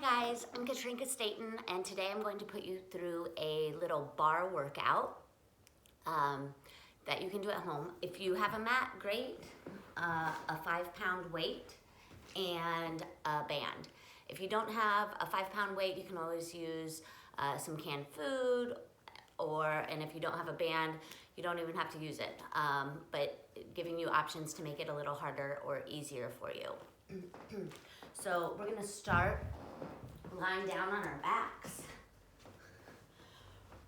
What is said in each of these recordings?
guys, I'm Katrinka Staten, and today I'm going to put you through a little bar workout that you can do at home. If you have a mat, great, a 5-pound weight, and a band. If you don't have a 5-pound weight, you can always use some canned food, and if you don't have a band, you don't even have to use it, but giving you options to make it a little harder or easier for you. So we're gonna start lying down on our backs.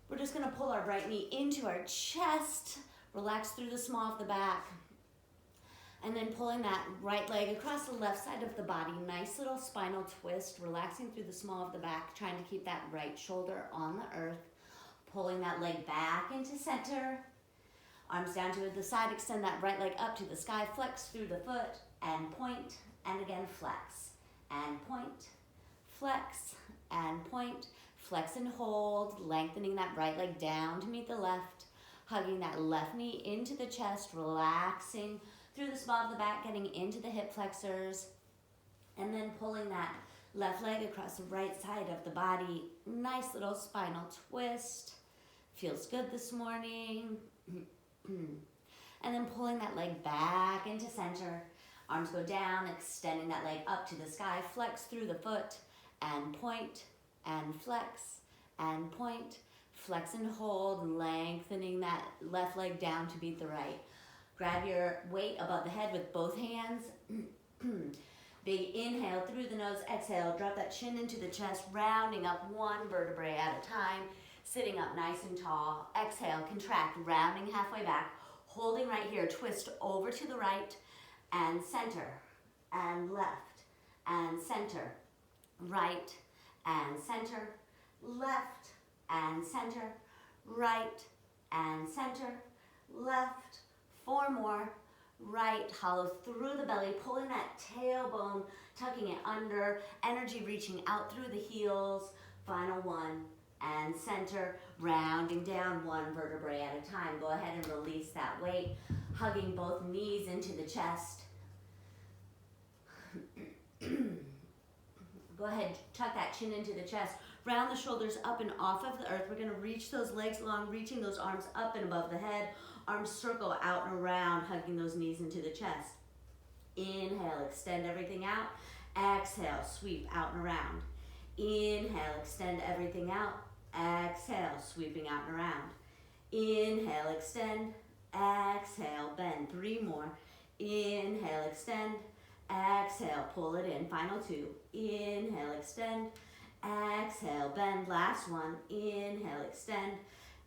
We're just gonna pull our right knee into our chest, relax through the small of the back, and then pulling that right leg across the left side of the body. Nice little spinal twist, relaxing through the small of the back, trying to keep that right shoulder on the earth, pulling that leg back into center, arms down to the side, extend that right leg up to the sky, flex through the foot, and point, and again flex, and point, flex, and point, flex and hold, lengthening that right leg down to meet the left, hugging that left knee into the chest, relaxing through the small of the back, getting into the hip flexors, and then pulling that left leg across the right side of the body. Nice little spinal twist. Feels good this morning. And then pulling that leg back into center. Arms go down, extending that leg up to the sky. Flex through the foot and point and flex and point. Flex and hold, lengthening that left leg down to beat the right. Grab your weight above the head with both hands. Big inhale through the nose, exhale, drop that chin into the chest, rounding up one vertebrae at a time, sitting up nice and tall. Exhale, contract, rounding halfway back, holding right here, twist over to the right, and center, and left, and center, right, and center, left, and center, right, and center, left. 4 more, right, hollow through the belly, pulling that tailbone, tucking it under, energy reaching out through the heels. Final 1, and center, rounding down 1 vertebrae at a time. Go ahead and release that weight, hugging both knees into the chest. Go ahead, tuck that chin into the chest, round the shoulders up and off of the earth. We're gonna reach those legs long, reaching those arms up and above the head. Arms circle out and around, hugging those knees into the chest. Inhale, extend everything out. Exhale, sweep out and around. Inhale, extend everything out. Exhale, sweeping out and around. Inhale, extend. Exhale, bend. 3 more. Inhale, extend. Exhale, pull it in. Final 2. Inhale, extend. Exhale, bend. Last 1. Inhale, extend.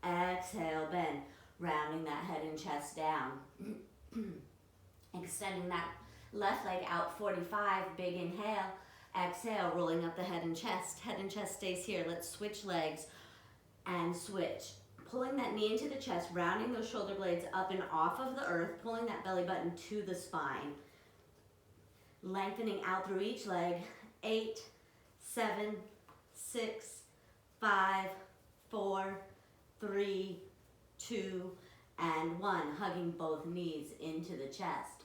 Exhale, bend. Rounding that head and chest down. Extending that left leg out 45. Big inhale. Exhale, rolling up the head and chest. Head and chest stays here. Let's switch legs and switch. Pulling that knee into the chest, rounding those shoulder blades up and off of the earth, pulling that belly button to the spine. Lengthening out through each leg. 8, 7, 6, 5, 4, 3, 2, and 1. Hugging both knees into the chest.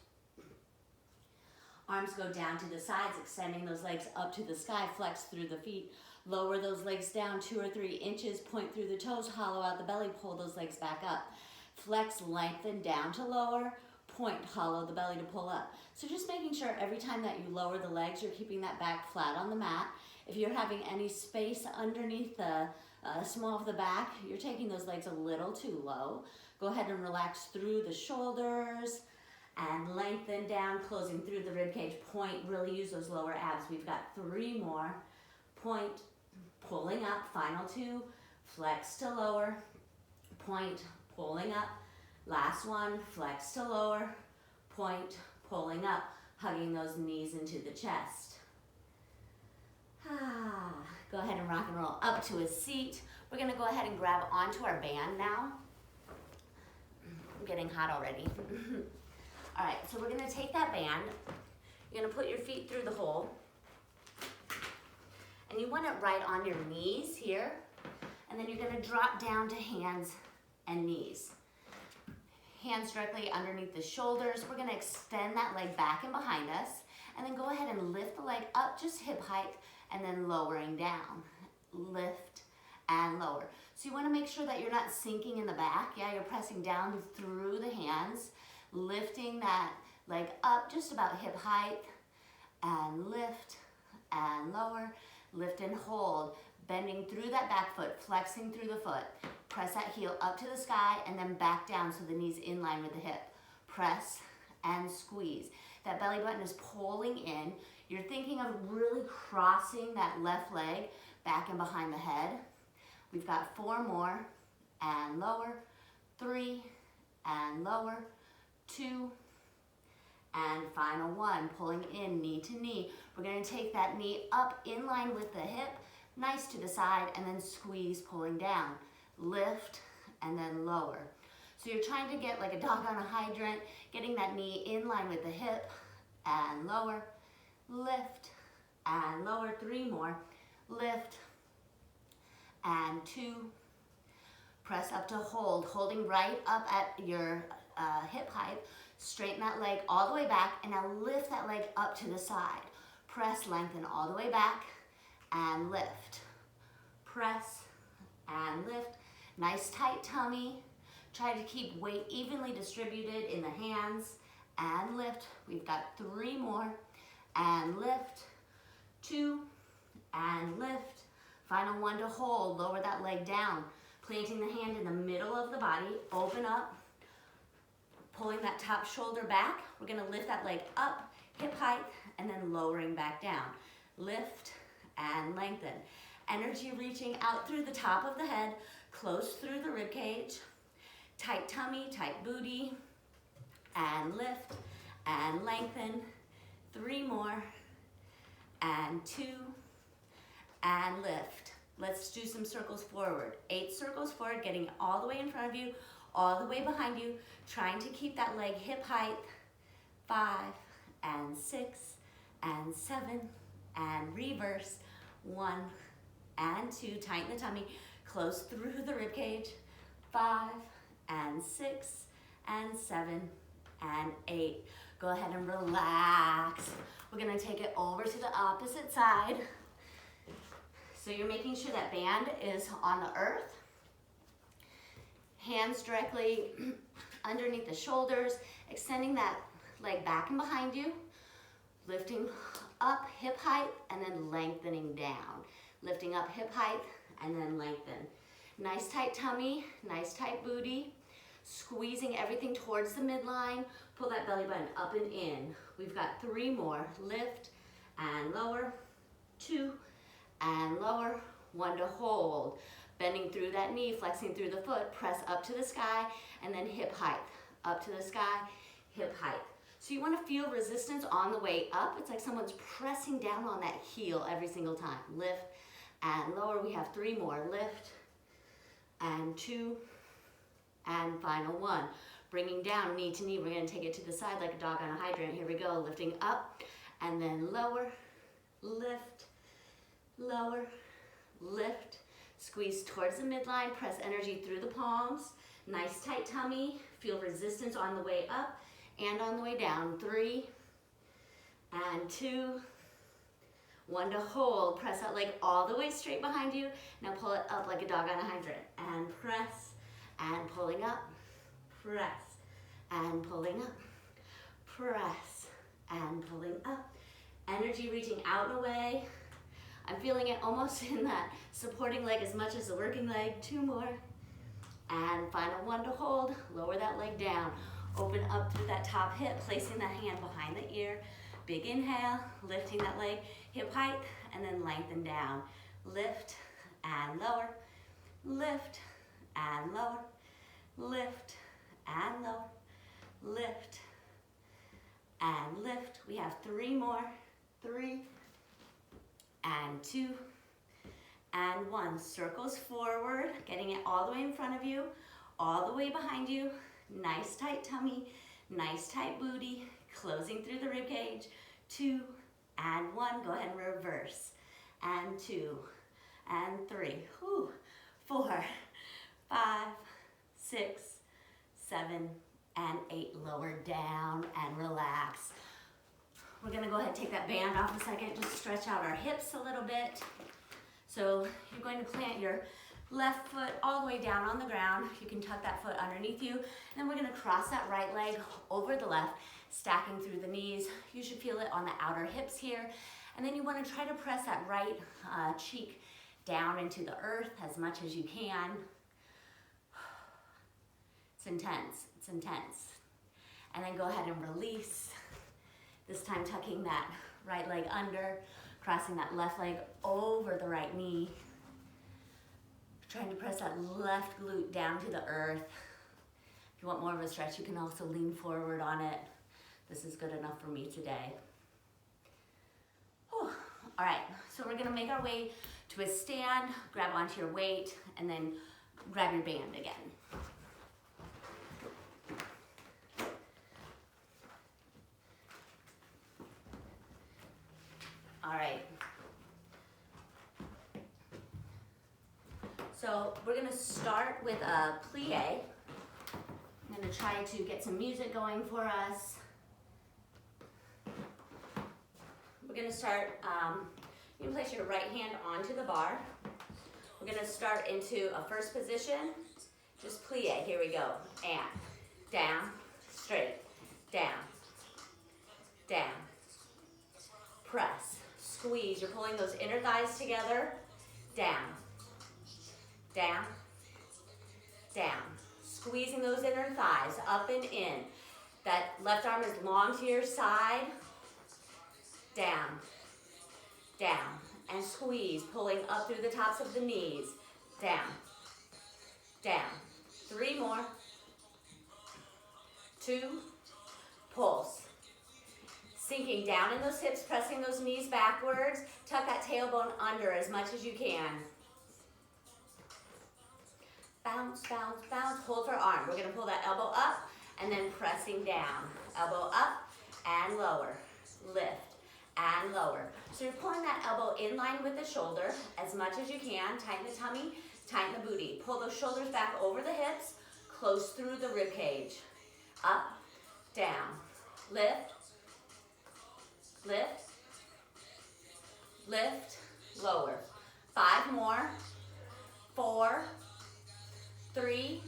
Arms go down to the sides, extending those legs up to the sky. Flex through the feet. Lower those legs down 2 or 3 inches. Point through the toes. Hollow out the belly. Pull those legs back up. Flex, lengthen down to lower. Point, hollow the belly to pull up. So just making sure every time that you lower the legs, you're keeping that back flat on the mat. If you're having any space underneath the small of the back, you're taking those legs a little too low. Go ahead and relax through the shoulders and lengthen down, closing through the rib cage. Point, really use those lower abs. We've got 3 more. Point, pulling up. Final 2. Flex to lower. Point, pulling up. Last 1. Flex to lower. Point, pulling up. Hugging those knees into the chest. Go ahead and rock and roll up to a seat. We're gonna go ahead and grab onto our band now. I'm getting hot already. All right, so we're gonna take that band. You're gonna put your feet through the hole. And you want it right on your knees here. And then you're gonna drop down to hands and knees. Hands directly underneath the shoulders. We're gonna extend that leg back and behind us. And then go ahead and lift the leg up, just hip height, and then lowering down. Lift and lower. So you want to make sure that you're not sinking in the back. Yeah, you're pressing down through the hands, lifting that leg up just about hip height, and lift and lower, lift and hold, bending through that back foot, flexing through the foot. Press that heel up to the sky and then back down so the knee's in line with the hip. Press and squeeze. That belly button is pulling in. You're thinking of really crossing that left leg back and behind the head. We've got 4 more, and lower, 3, and lower, 2, and final 1, pulling in knee to knee. We're gonna take that knee up in line with the hip, nice to the side, and then squeeze, pulling down. Lift, and then lower. So you're trying to get like a dog on a hydrant, getting that knee in line with the hip, and lower, lift, and lower, 3 more, lift, and 2, press up to hold, holding right up at your hip height, straighten that leg all the way back, and now lift that leg up to the side. Press, lengthen all the way back, and lift. Press, and lift. Nice tight tummy. Try to keep weight evenly distributed in the hands, and lift. We've got 3 more, and lift, 2, and lift. Final 1 to hold, lower that leg down, planting the hand in the middle of the body, open up, pulling that top shoulder back. We're gonna lift that leg up, hip height, and then lowering back down. Lift and lengthen. Energy reaching out through the top of the head, close through the rib cage, tight tummy, tight booty, and lift and lengthen. 3 more, and 2, and lift. Let's do some circles forward. 8 circles forward, getting all the way in front of you, all the way behind you, trying to keep that leg hip height. 5, and 6, and 7, and reverse. 1, and 2, tighten the tummy, close through the rib cage. 5, and 6, and 7, and 8. Go ahead and relax. We're gonna take it over to the opposite side. So you're making sure that band is on the earth. Hands directly underneath the shoulders, extending that leg back and behind you, lifting up hip height and then lengthening down. Lifting up hip height and then lengthen. Nice tight tummy, nice tight booty, squeezing everything towards the midline. Pull that belly button up and in. We've got 3 more. Lift and lower, 2, and lower, 1 to hold. Bending through that knee, flexing through the foot, press up to the sky, and then hip height. Up to the sky, hip height. So you want to feel resistance on the way up. It's like someone's pressing down on that heel every single time. Lift and lower. We have 3 more. Lift and 2, and final 1. Bringing down knee to knee. We're going to take it to the side like a dog on a hydrant. Here we go. Lifting up and then lower, lift, lower, lift, squeeze towards the midline, press energy through the palms, nice tight tummy, feel resistance on the way up and on the way down. 3, and 2, 1 to hold, press that leg all the way straight behind you. Now pull it up like a dog on a hydrant, and press, and pulling up, press, and pulling up, press, and pulling up. Energy reaching out and away. I'm feeling it almost in that supporting leg as much as the working leg. 2 more. And final 1 to hold. Lower that leg down. Open up through that top hip, placing that hand behind the ear. Big inhale, lifting that leg hip height, and then lengthen down. Lift and lower. Lift and lower. Lift and lower. Lift and lift. We have 3 more. 3, and 2, and 1. Circles forward, getting it all the way in front of you, all the way behind you. Nice tight tummy, nice tight booty, closing through the rib cage. 2, and 1. Go ahead and reverse. And 2, and 3. 4, 5, 6, 7, and 8. Lower down and relax. We're gonna go ahead and take that band off a second, just stretch out our hips a little bit. So you're going to plant your left foot all the way down on the ground. You can tuck that foot underneath you. And then we're gonna cross that right leg over the left, stacking through the knees. You should feel it on the outer hips here. And then you wanna try to press that right cheek down into the earth as much as you can. It's intense, it's intense. And then go ahead and release. This time tucking that right leg under, crossing that left leg over the right knee. Trying to press that left glute down to the earth. If you want more of a stretch, you can also lean forward on it. This is good enough for me today. Whew. All right, so we're gonna make our way to a stand, grab onto your weight, and then grab your band again. All right. So we're gonna start with a plie. I'm gonna try to get some music going for us. We're gonna start, you can place your right hand onto the bar. We're gonna start into a first position, just plie, here we go. And down, straight, down, down, press. Squeeze, you're pulling those inner thighs together, down, down, down. Squeezing those inner thighs up and in. That left arm is long to your side, down, down, and squeeze, pulling up through the tops of the knees, down, down. 3 more, 2, pulse. Sinking down in those hips, pressing those knees backwards. Tuck that tailbone under as much as you can. Bounce, bounce, bounce. Hold for arm. We're going to pull that elbow up and then pressing down. Elbow up and lower. Lift and lower. So you're pulling that elbow in line with the shoulder as much as you can. Tighten the tummy, tighten the booty. Pull those shoulders back over the hips, close through the rib cage. Up, down, lift, lift, lift, lower. 5 more, 4, 3,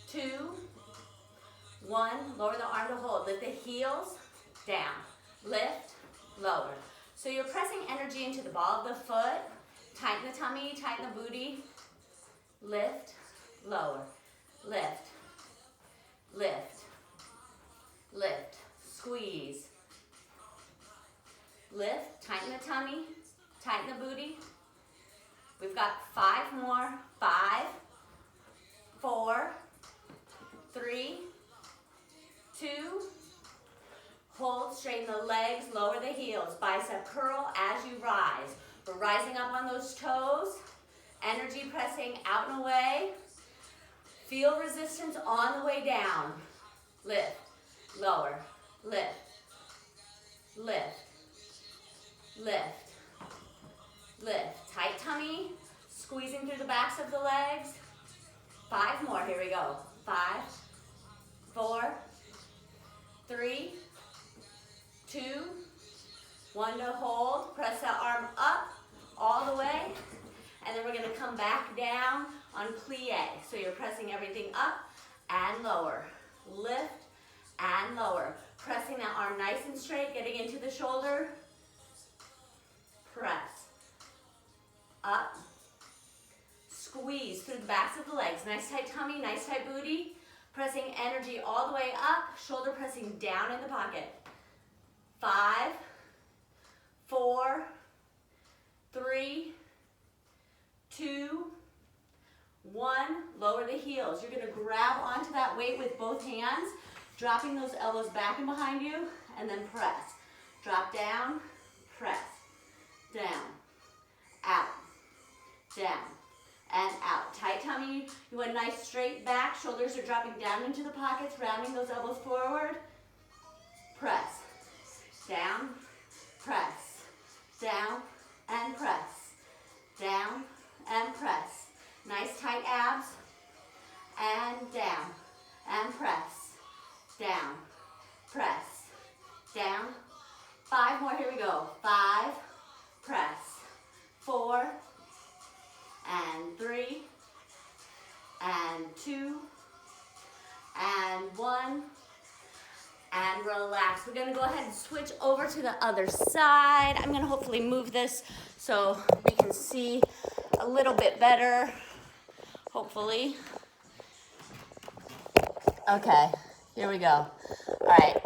2, 1. Lower the arm to hold. Lift the heels, down, lift, lower. So you're pressing energy into the ball of the foot. Tighten the tummy, tighten the booty. Lift, lower, lift, lift, lift, squeeze. Lift, tighten the tummy, tighten the booty. We've got 5 more. 5, 4, 3, 2. Hold, straighten the legs, lower the heels. Bicep curl as you rise. We're rising up on those toes. Energy pressing out and away. Feel resistance on the way down. Lift, lower, lift, lift, lift, lift. Tight tummy, squeezing through the backs of the legs. 5 more, here we go. 5, 4, 3, 2, 1 to hold. Press that arm up all the way. And then we're gonna come back down on plie. So you're pressing everything up and lower. Lift and lower. Pressing that arm nice and straight, getting into the shoulder. Press. Up. Squeeze through the backs of the legs. Nice tight tummy, nice tight booty. Pressing energy all the way up. Shoulder pressing down in the pocket. 5, 4, 3, 2, 1. Lower the heels. You're going to grab onto that weight with both hands, dropping those elbows back and behind you, and then press. Drop down, press. Down, out, down, and out. Tight tummy. You want a nice straight back. Shoulders are dropping down into the pockets, rounding those elbows forward. Press. Down, press. Down, and press. Down, and press. Nice tight abs. And down, and press. Down, press. Down, 2, and 1, and relax. We're gonna go ahead and switch over to the other side. I'm gonna hopefully move this so we can see a little bit better, hopefully. Okay, here we go. All right.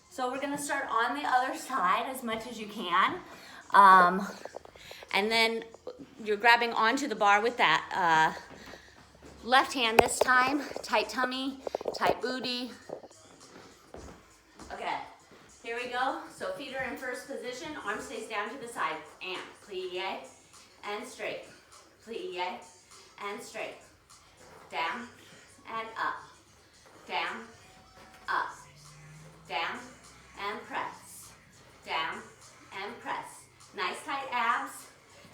So we're gonna start on the other side as much as you can. And then you're grabbing onto the bar with that left hand this time. Tight tummy, tight booty. Okay, here we go. So feet are in first position, arm stays down to the side. And plie, and straight. Plie, and straight. Down, and up. Down, up. Down, and press. Down, and press. Nice tight abs,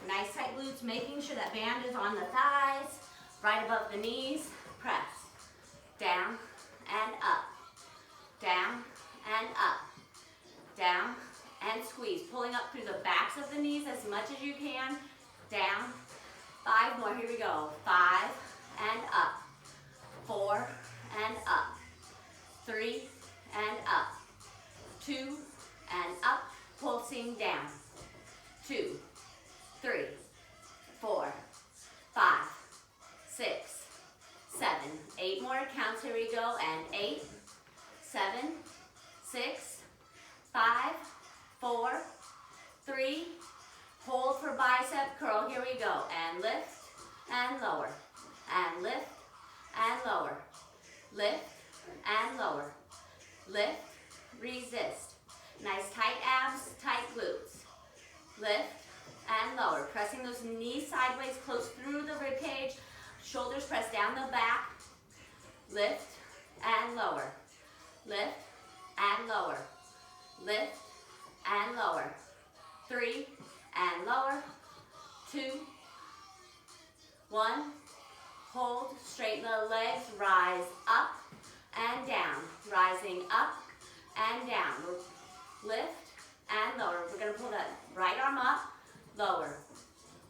nice tight glutes, making sure that band is on the thighs, right above the knees. Press. Down, and up. Down, and up. Down, and squeeze. Pulling up through the backs of the knees as much as you can. Down. 5 more, here we go. 5, and up. 4, and up. 3, and up. 2, and up. Pulsing down. 2, 3, 4, 5, 6, 7. 8 more counts, here we go. And 8, 7, 6, 5, 4, 3. Hold for bicep curl, here we go. And lift, and lower. And lift, and lower. Lift, and lower. Lift, resist. Nice tight abs, tight glutes. Lift and lower. Pressing those knees sideways, close through the rib cage. Shoulders press down the back. Lift and lower. Lift and lower. Lift and lower. 3 and lower. 2, 1. Hold, straighten the legs, rise up and down. Rising up and down. Lift and lower. We're going to pull that right arm up, lower,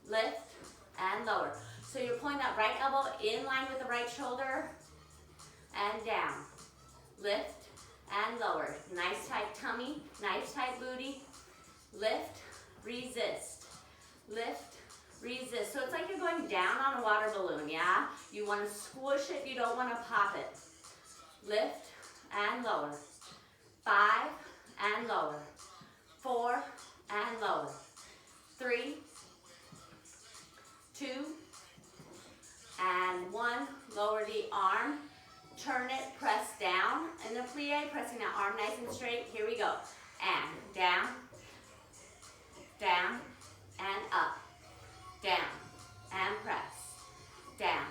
lift, and lower. So you're pulling that right elbow in line with the right shoulder, and down. Lift and lower. Nice tight tummy, nice tight booty. Lift, resist. Lift, resist. So it's like you're going down on a water balloon, yeah? You want to squish it, you don't want to pop it. Lift and lower. 5 and lower. 4 and lower. 3, 2, and 1. Lower the arm. Turn it, press down. In the plie, pressing that arm nice and straight. Here we go. And down, down, and up. Down, and press. Down,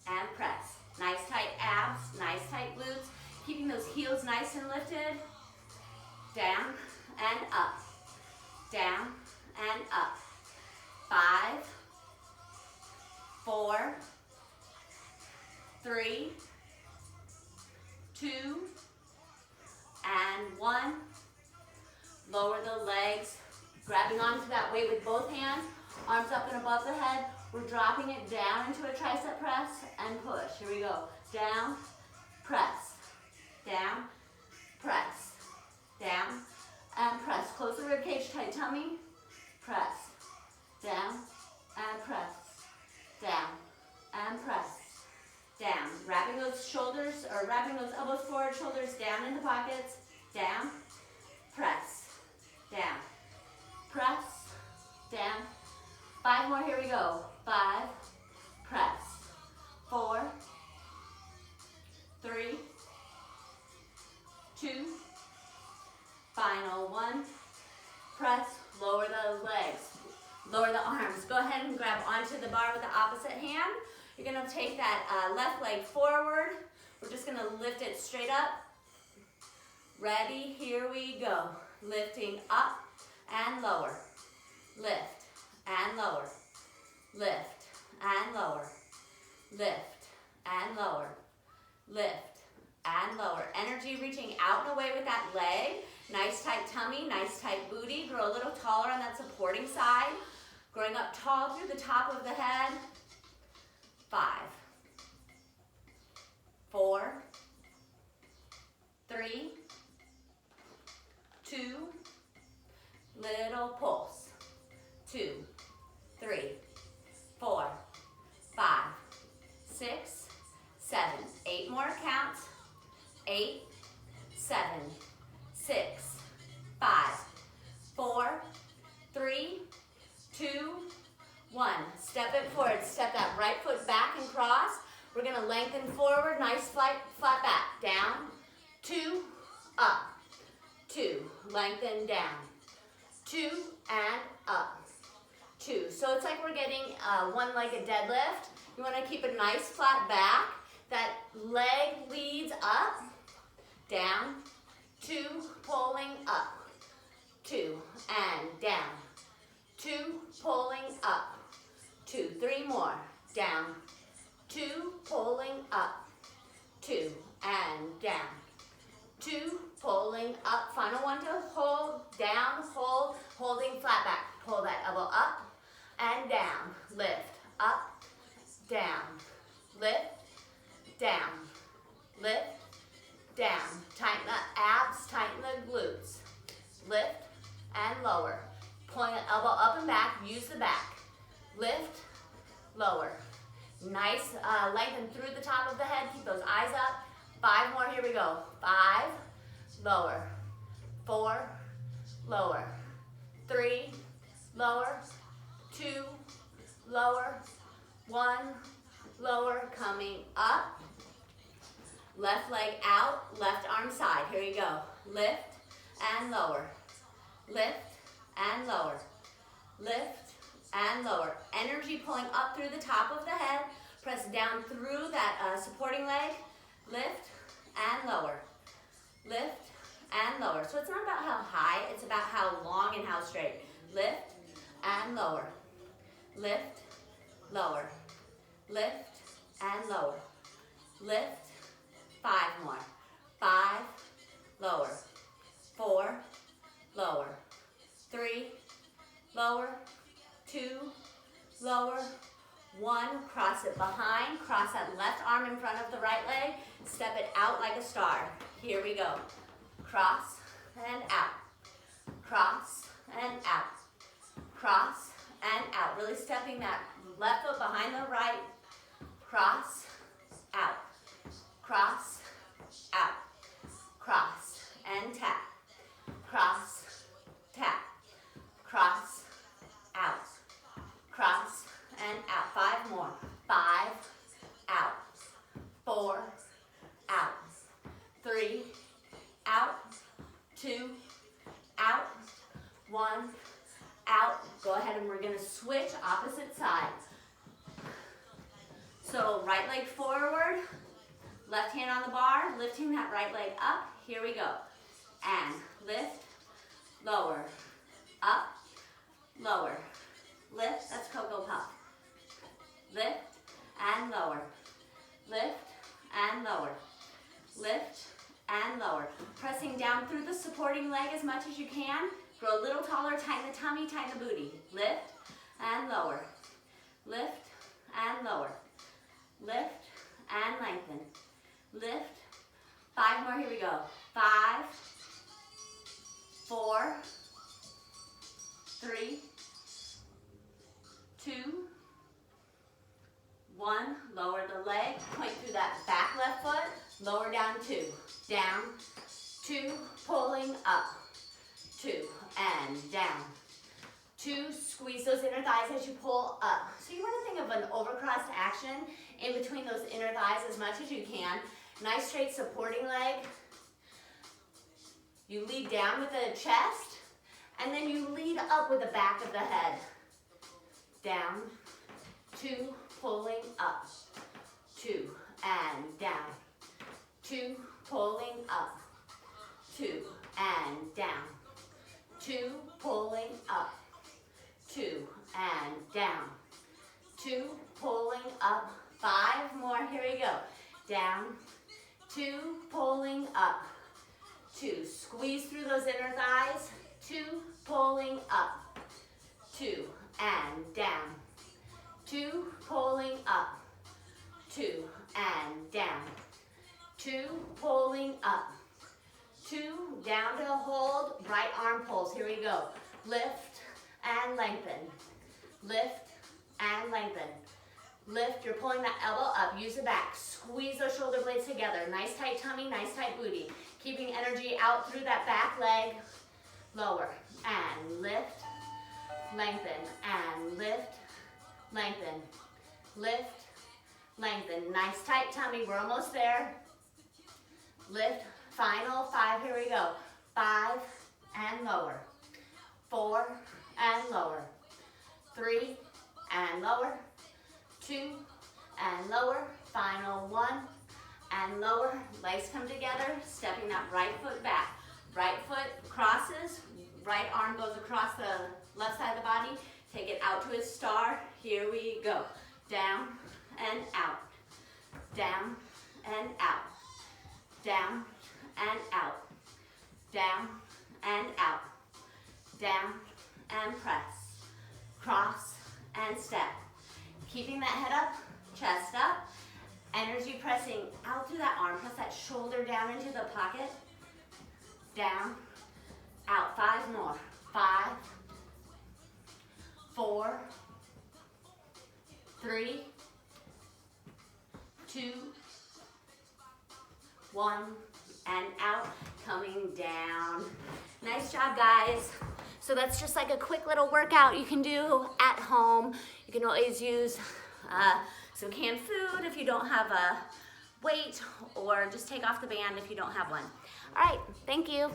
and press. Nice tight abs, nice tight glutes. Keeping those heels nice and lifted. Down, and up. Down, and up. 5, 4, 3, 2, and 1. Lower the legs, grabbing onto that weight with both hands, arms up and above the head. We're dropping it down into a tricep press and push. Here we go. Down, press, down, press, down, and press. Close the rib cage, tight tummy, press, down, and press, down, and press, down. Wrapping those shoulders, or wrapping those elbows forward, shoulders down in the pockets, down, press, down, press, down. 5 more, here we go. 5, press, 4, 3, 2, final 1, press, lower the legs, lower the arms. Go ahead and grab onto the bar with the opposite hand. You're gonna take that left leg forward. We're just gonna lift it straight up. Ready, here we go. Lifting up and lower. Lift and lower. Lift and lower. Lift and lower. Lift and lower. Energy reaching out and away with that leg. Nice tight tummy, nice tight booty. Grow a little taller on that supporting side. Growing up tall through the top of the head. 5, 4, 3, 2, little pulse. 2, 3, 4, 5, 6, 7. 8 more counts. 8, 7, 6, 5, 4, 3, 2, 1. Step it forward. Step that right foot back and cross. We're going to lengthen forward. Nice flat back. Down, 2, up, 2. Lengthen down, 2, and up, 2. So it's like we're getting one-legged deadlift. You want to keep a nice flat back. That leg leads up, down, 2, pulling up, 2, and down, 2, pulling up, 2, 3 more, down, 2, pulling up, 2, and down, 2, pulling up. Final one to hold, down, hold, holding flat back. Pull that elbow up and down, lift, up, down, lift, down, lift, down. Tighten the abs, tighten the glutes. Lift and lower. Pulling the elbow up and back, use the back. Lift, lower. Nice lengthen through the top of the head. Keep those eyes up. 5 more, here we go. 5, lower. 4, lower. 3, lower. 2, lower. 1, lower. Coming up. Left leg out, left arm side. Here you go. Lift and lower. Lift and lower. Lift and lower. Energy pulling up through the top of the head. Press down through that supporting leg. Lift and lower. Lift and lower. So it's not about how high, it's about how long and how straight. Lift and lower. Lift, lower. Lift and lower. Lift. 5 more. 5, lower. 4, lower. 3, lower. 2, lower. 1, cross it behind. Cross that left arm in front of the right leg. Step it out like a star. Here we go. Cross and out. Cross and out. Cross and out. Really stepping that left foot behind the right. Cross, out. Cross, out. Cross and tap. Cross, tap. Cross, out. Cross and out. 5 more. 5, out. 4, out. 3, out. 2, out. 1, out. Go ahead and we're going to switch opposite sides. So right leg forward. Left hand on the bar, lifting that right leg up. Here we go. And lift, lower, up, lower. Lift, that's Cocoa Puff. Lift and lower. Lift and lower. Lift and lower. Pressing down through the supporting leg as much as you can. Grow a little taller, tighten the tummy, tighten the booty. Lift and lower. Lift and lower. Lift and lengthen. Lift. 5 more, here we go. 5, 4, 3, 2, 1. Lower the leg, point through that back left foot, lower down 2. Down, 2, pulling up, 2, and down. 2, squeeze those inner thighs as you pull up. So you want to think of an overcross action in between those inner thighs as much as you can. Nice straight supporting leg. You lead down with the chest, and then you lead up with the back of the head. Down, 2, pulling up, 2, and down. 2, pulling up, 2, and down. 2, pulling up, 2, and down. 2, pulling up. 5 more, here we go. Down, 2, pulling up, 2, squeeze through those inner thighs, 2, pulling up, 2, and down. 2, pulling up. 2, and down. 2, pulling up. 2, down to hold, right arm pulls. Here we go. Lift and lengthen. Lift and lengthen. Lift, you're pulling that elbow up. Use the back. Squeeze those shoulder blades together. Nice tight tummy, nice tight booty. Keeping energy out through that back leg. Lower and lift, lengthen, and lift, lengthen, lift, lengthen. Nice tight tummy, we're almost there. Lift, final 5, here we go. 5 and lower. 4 and lower. 3 and lower. 2 and lower. Final 1 and lower. Legs come together, stepping that right foot back. Right foot crosses, right arm goes across the left side of the body. Take it out to a star. Here we go. Down and out. Down and out. Down and out. Down and out. Down and press. Cross and step. Keeping that head up, chest up. Energy pressing out through that arm. Press that shoulder down into the pocket. Down, out. 5 more. 5, 4, 3, 2, 1, and out. Coming down. Nice job, guys. So that's just like a quick little workout you can do at home. You can always use some canned food if you don't have a weight, or just take off the band if you don't have one. All right, thank you.